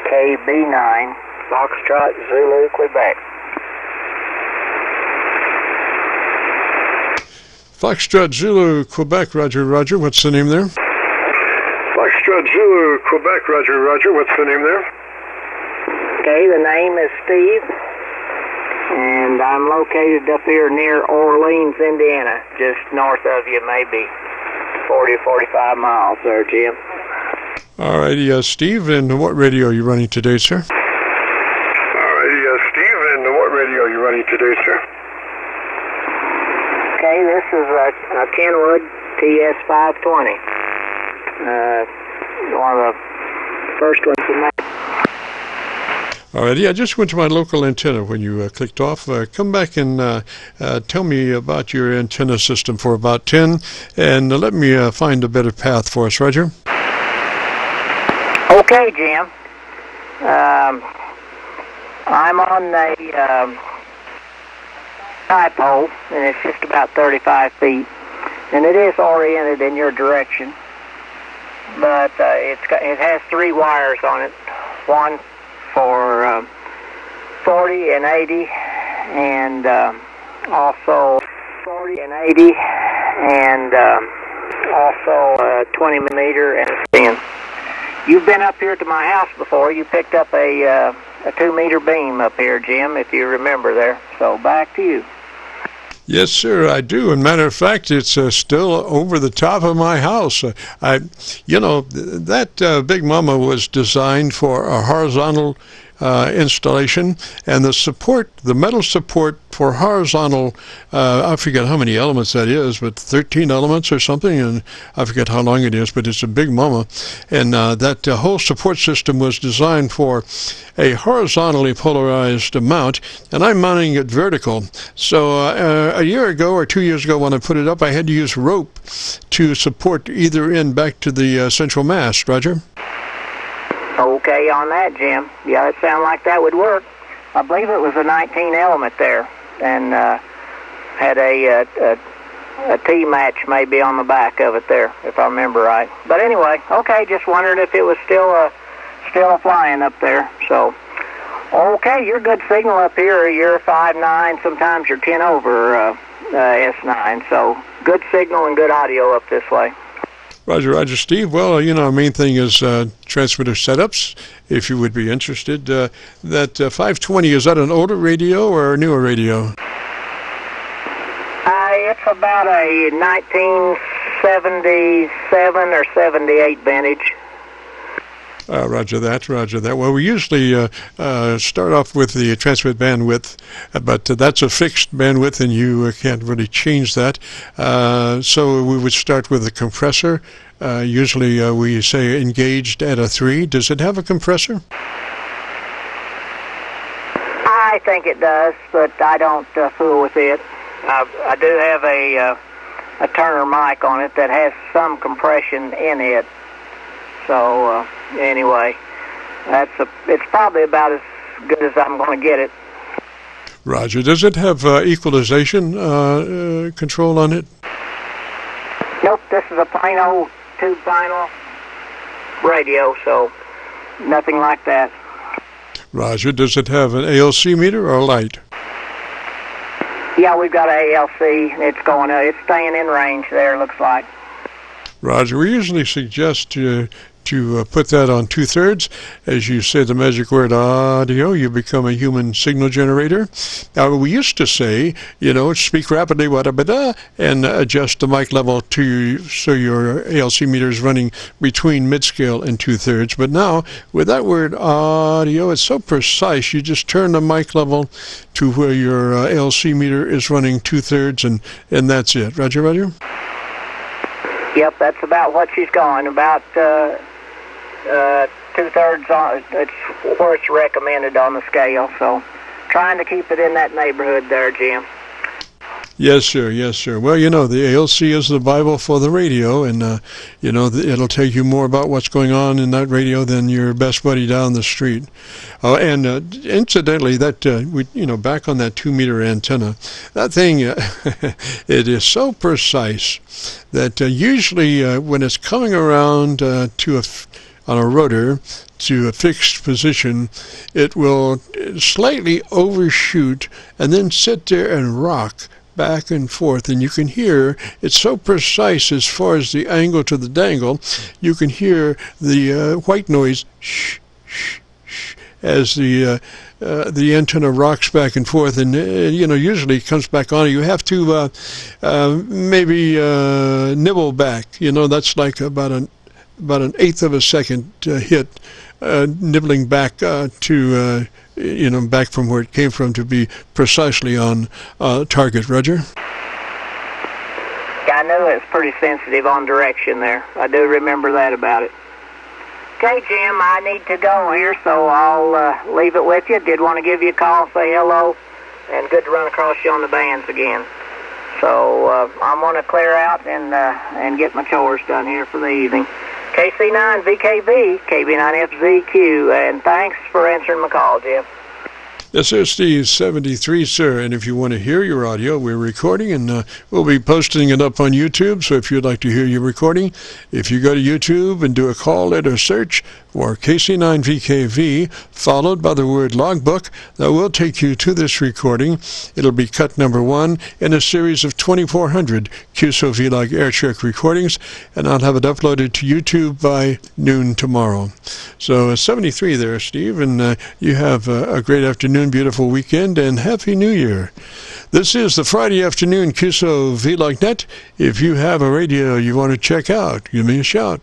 STEVE-KB9 Foxtrot Zulu, Quebec. Foxtrot Zulu, Quebec, Roger, Roger. What's the name there? Foxtrot Zulu, Quebec, Roger, Roger. What's the name there? Okay, the name is Steve, and I'm located up here near Orleans, Indiana, just north of you, maybe 40 or 45 miles there, Jim. All righty, Steve, and what radio are you running today, sir? All righty, Steve, and what radio are you running today, sir? Okay, this is a Kenwood TS-520. One of the first ones to make. All righty, I just went to my local antenna when you clicked off. Come back and tell me about your antenna system for about 10, and let me find a better path for us, Roger. Okay, Jim. I'm on a dipole, and it's just about 35 feet, and it is oriented in your direction, but it has 3 wires on it, one for 40 and 80, and also 40 and 80, and also 20 millimeter and a 10. You've been up here to my house before. You picked up a 2-meter beam up here, Jim, if you remember there. So back to you. Yes, sir, I do. And matter of fact, it's still over the top of my house. That Big Mama was designed for a horizontal installation, and the metal support for horizontal, I forget how many elements that is, but 13 elements or something, and I forget how long it is, but it's a Big Mama, and that whole support system was designed for a horizontally polarized mount, and I'm mounting it vertical. So a year ago or 2 years ago when I put it up, I had to use rope to support either end back to the central mast. Roger? Okay on that, Jim. Yeah, it sounded like that would work. I believe it was a 19 element there, and had a T-match maybe on the back of it there, if I remember right. But anyway, okay, just wondering if it was still flying up there. So, okay, you're good signal up here. You're 5.9, sometimes you're 10 over S9. So, good signal and good audio up this way. Roger, Roger, Steve. Well, our main thing is transmitter setups, if you would be interested. That 520, is that an older radio or a newer radio? It's about a 1977 or 78 vintage. Roger that, Roger that. Well, we usually start off with the transmit bandwidth, but that's a fixed bandwidth, and you can't really change that. So we would start with the compressor. Usually we say engaged at a 3. Does it have a compressor? I think it does, but I don't fool with it. I do have a Turner mic on it that has some compression in it. So anyway, it's probably about as good as I'm going to get it. Roger. Does it have equalization control on it? Nope. This is a plain old tube vinyl radio, so nothing like that. Roger. Does it have an ALC meter or light? Yeah, we've got an ALC. It's going. It's staying in range there. Looks like. Roger. We usually suggest to put that on 2/3. As you say the magic word audio, you become a human signal generator. Now, we used to say, speak rapidly, and adjust the mic level so your ALC meter is running between mid-scale and 2/3. But now, with that word audio, it's so precise, you just turn the mic level to where your ALC meter is running 2/3, and that's it. Roger, Roger? Yep, that's about what she's going, about 2/3 on. It's where it's recommended on the scale, so trying to keep it in that neighborhood there, Jim. Yes, sir. Yes, sir. Well, the ALC is the Bible for the radio, and it'll tell you more about what's going on in that radio than your best buddy down the street. And incidentally, that back on that 2-meter antenna, that thing it is so precise that usually when it's coming around to on a rotor to a fixed position, it will slightly overshoot and then sit there and rock back and forth, and you can hear it's so precise as far as the angle to the dangle. You can hear the white noise shh, shh, shh, as the antenna rocks back and forth, and usually it comes back on. You have to maybe nibble back. That's like about an eighth of a second hit, nibbling back to back from where it came from to be precisely on target. Roger. I knew it was pretty sensitive on direction there. I do remember that about it. Okay, Jim, I need to go here, so I'll leave it with you. Did want to give you a call, say hello, and good to run across you on the bands again. So I'm going to clear out and get my chores done here for the evening. KC9VKV, KB9FZQ, and thanks for answering my call, Jim. This is STEVE-KB9FZQ, sir, and if you want to hear your audio, we're recording, and we'll be posting it up on YouTube, so if you'd like to hear your recording, if you go to YouTube and do a call letter search for KC9VKV, followed by the word logbook, that will take you to this recording. It'll be cut number 1 in a series of 2,400 Qso-Vlog aircheck recordings, and I'll have it uploaded to YouTube by noon tomorrow. So 73 there, Steve, and you have a great afternoon, beautiful weekend, and Happy New Year. This is the Friday afternoon Qso-Vlog Net. If you have a radio you want to check out, give me a shout.